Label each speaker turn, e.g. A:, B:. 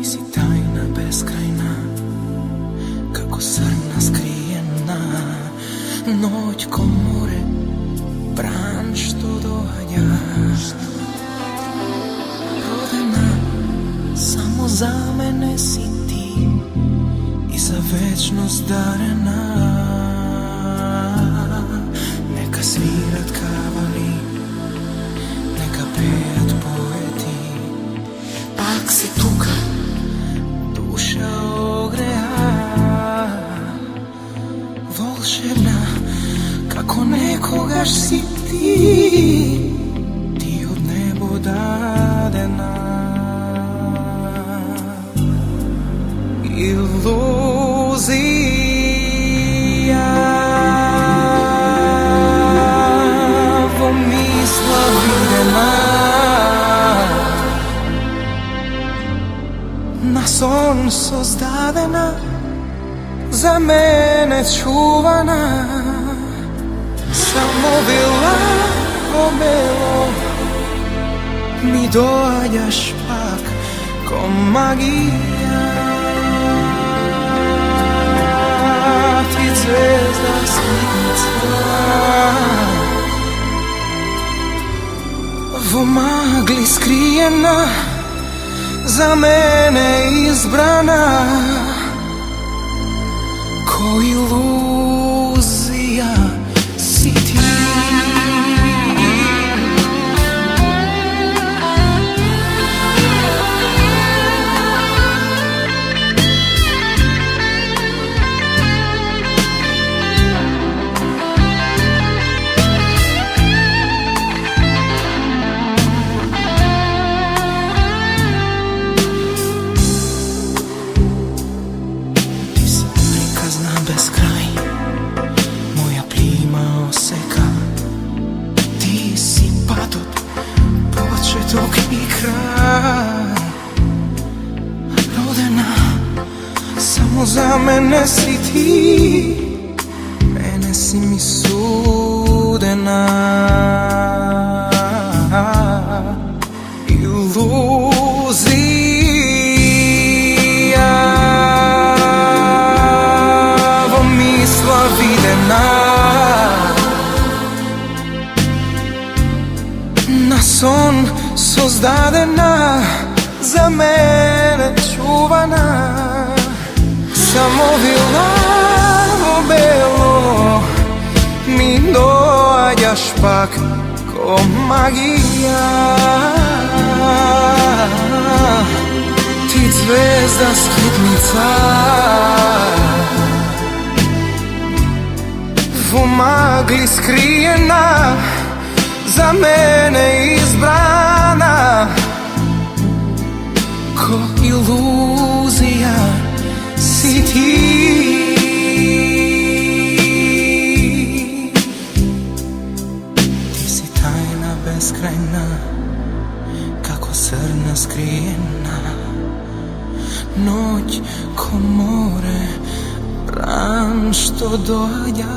A: si tajna beskrajna, kako srna skrijena, noć ko more, bran što dođa. Rodena, samo za mene si ti i za večnost darena. Neka svirat kavali, neka pejat poeti, pak si tuka, duša ogreha. Volšebna, kako nekogaš si ti, ti od nebo dadena. Iluzija pomisla videna, na son sozdadena, za mene čuvana. Samo Vilago belo mi dođaš pak ko magija. Ti zvezda svjetlica v magli skrijena, za mene izbrana, ko iluzija si ti. Bez kraj, moja plima oseka, ti si patot, početok i kraj. Rodena, samo za mene si ti, mene si mi sudena. Na son sozdadena, za mene čuvana. Samo Vilago belo mi dođaš pak ko magija. Ti zvezda skitnica v magli skrijena, za mene izbrana, ko iluzija si ti. Ti si tajna beskrajna, kako srna skrijena, noć ko more, bran što dođa.